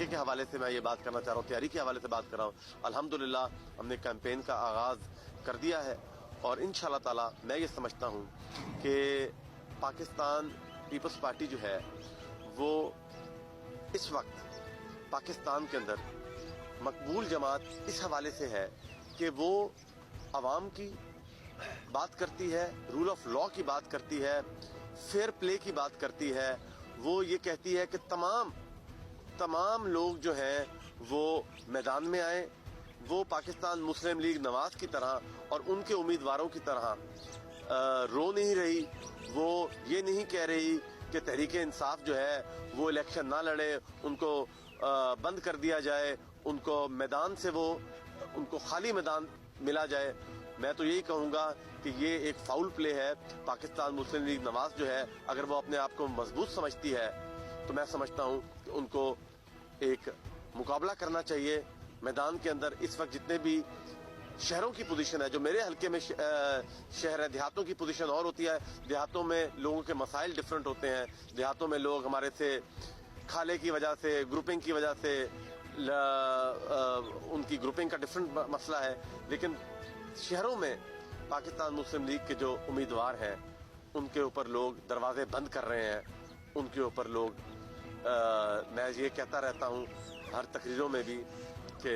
طریقے کے حوالے سے میں یہ بات کرنا چاہ رہا ہوں, تیاری کے حوالے سے بات کر رہا ہوں. الحمدللہ ہم نے کیمپین کا آغاز کر دیا ہے اور انشاءاللہ تعالی میں یہ سمجھتا ہوں کہ پاکستان پیپلز پارٹی جو ہے وہ اس وقت پاکستان کے اندر مقبول جماعت اس حوالے سے ہے کہ وہ عوام کی بات کرتی ہے, رول آف لا کی بات کرتی ہے, فیئر پلے کی بات کرتی ہے. وہ یہ کہتی ہے کہ تمام لوگ جو ہیں وہ میدان میں آئیں, وہ پاکستان مسلم لیگ نواز کی طرح اور ان کے امیدواروں کی طرح رو نہیں رہی. وہ یہ نہیں کہہ رہی کہ تحریک انصاف جو ہے وہ الیکشن نہ لڑے, ان کو بند کر دیا جائے, ان کو میدان سے ان کو خالی میدان ملا جائے. میں تو یہی کہوں گا کہ یہ ایک فاؤل پلے ہے. پاکستان مسلم لیگ نواز جو ہے اگر وہ اپنے آپ کو مضبوط سمجھتی ہے تو میں سمجھتا ہوں کہ ان کو ایک مقابلہ کرنا چاہیے میدان کے اندر. اس وقت جتنے بھی شہروں کی پوزیشن ہے, جو میرے حلقے میں شہر ہے, دیہاتوں کی پوزیشن اور ہوتی ہے. دیہاتوں میں لوگوں کے مسائل ڈیفرنٹ ہوتے ہیں. دیہاتوں میں لوگ ہمارے سے کھالے کی وجہ سے, گروپنگ کی وجہ سے ان کی گروپنگ کا ڈیفرنٹ مسئلہ ہے. لیکن شہروں میں پاکستان مسلم لیگ کے جو امیدوار ہیں ان کے اوپر لوگ دروازے بند کر رہے ہیں. ان کے اوپر لوگ میں یہ کہتا رہتا ہوں ہر تقریروں میں بھی کہ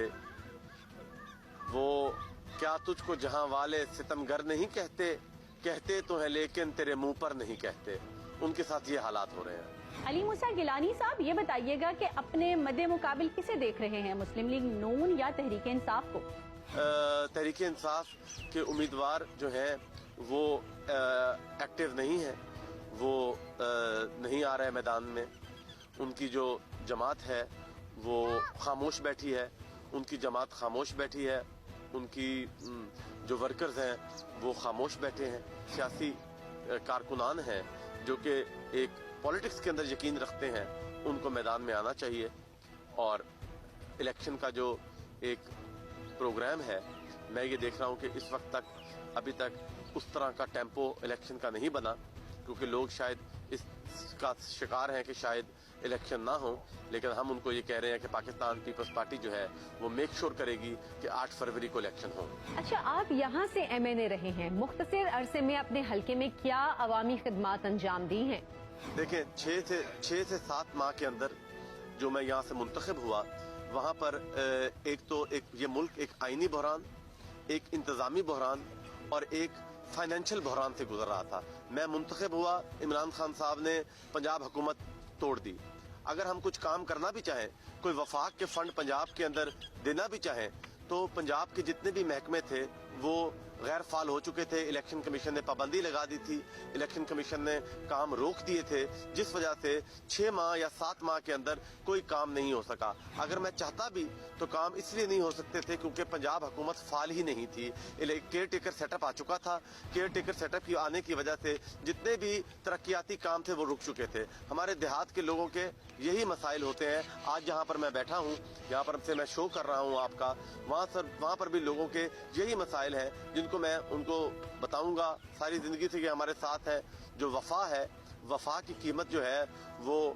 وہ کیا تجھ کو جہاں والے ستمگر نہیں کہتے تو ہیں لیکن تیرے منہ پر نہیں کہتے. ان کے ساتھ یہ حالات ہو رہے ہیں. علی موسیٰ گیلانی صاحب, یہ بتائیے گا کہ اپنے مد مقابل کسے دیکھ رہے ہیں, مسلم لیگ نون یا تحریک انصاف کو؟ تحریک انصاف کے امیدوار جو ہیں وہ ایکٹیو نہیں ہیں, وہ نہیں آ رہے میدان میں. ان کی جو جماعت ہے وہ خاموش بیٹھی ہے. ان کی جماعت خاموش بیٹھی ہے. ان کی جو ورکرز ہیں وہ خاموش بیٹھے ہیں. سیاسی کارکنان ہیں جو کہ ایک پولیٹکس کے اندر یقین رکھتے ہیں, ان کو میدان میں آنا چاہیے. اور الیکشن کا جو ایک پروگرام ہے, میں یہ دیکھ رہا ہوں کہ اس وقت تک ابھی تک اس طرح کا ٹیمپو الیکشن کا نہیں بنا, کیونکہ لوگ شاید اس کا شکار ہیں کہ شاید الیکشن نہ ہو. لیکن ہم ان کو یہ کہہ رہے ہیں کہ پاکستان پیپلز پارٹی جو ہے وہ میک شور کرے گی کہ 8 فروری کو الیکشن ہو. اچھا, آپ یہاں سے MNA رہے ہیں, مختصر عرصے میں اپنے حلقے میں کیا عوامی خدمات انجام دی ہیں؟ دیکھیں 6 سے 7 ماہ کے اندر جو میں یہاں سے منتخب ہوا, وہاں پر ایک یہ ملک ایک آئینی بحران, ایک انتظامی بحران اور ایک فائنینشل بحران سے گزر رہا تھا. میں منتخب ہوا, عمران خان صاحب نے پنجاب حکومت توڑ دی. اگر ہم کچھ کام کرنا بھی چاہیں, کوئی وفاق کے فنڈ پنجاب کے اندر دینا بھی چاہیں, تو پنجاب کے جتنے بھی محکمے تھے وہ غیر فعال ہو چکے تھے. الیکشن کمیشن نے پابندی لگا دی تھی, الیکشن کمیشن نے کام روک دیے تھے, جس وجہ سے 6 ماہ یا 7 ماہ کے اندر کوئی کام نہیں ہو سکا. اگر میں چاہتا بھی تو کام اس لیے نہیں ہو سکتے تھے کیونکہ پنجاب حکومت فعال ہی نہیں تھی. کیئر ٹیکر سیٹ اپ آ چکا تھا. کیئر ٹیکر سیٹ اپ کی آنے کی وجہ سے جتنے بھی ترقیاتی کام تھے وہ رک چکے تھے. ہمارے دیہات کے لوگوں کے یہی مسائل ہوتے ہیں. آج جہاں پر میں بیٹھا ہوں, یہاں پر سے میں شو کر رہا ہوں آپ کا, وہاں پر بھی لوگوں کے یہی مسائل ہیں جن کو میں ان کو بتاؤں گا. ساری زندگی سے یہ ہمارے ساتھ ہے. جو وفا ہے, وفا کی قیمت جو ہے وہ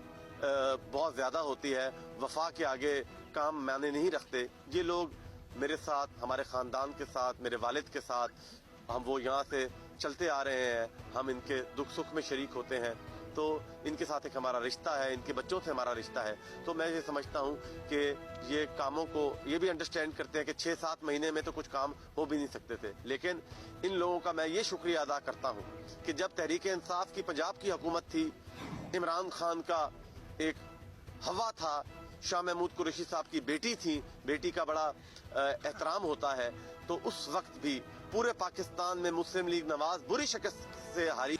بہت زیادہ ہوتی ہے. وفا کے آگے کام معنی نہیں رکھتے. یہ لوگ میرے ساتھ, ہمارے خاندان کے ساتھ, میرے والد کے ساتھ, وہ یہاں سے چلتے آ رہے ہیں. ہم ان کے دکھ سکھ میں شریک ہوتے ہیں, تو ان کے ساتھ ایک ہمارا رشتہ ہے, ان کے بچوں سے ہمارا رشتہ ہے. تو میں یہ سمجھتا ہوں کہ یہ کاموں کو یہ بھی انڈرسٹینڈ کرتے ہیں کہ 6-7 مہینے میں تو کچھ کام ہو بھی نہیں سکتے تھے. لیکن ان لوگوں کا میں یہ شکریہ ادا کرتا ہوں کہ جب تحریک انصاف کی پنجاب کی حکومت تھی, عمران خان کا ایک ہوا تھا, شاہ محمود قریشی صاحب کی بیٹی تھی, بیٹی کا بڑا احترام ہوتا ہے, تو اس وقت بھی پورے پاکستان میں مسلم لیگ نواز بری شکست سے ہاری.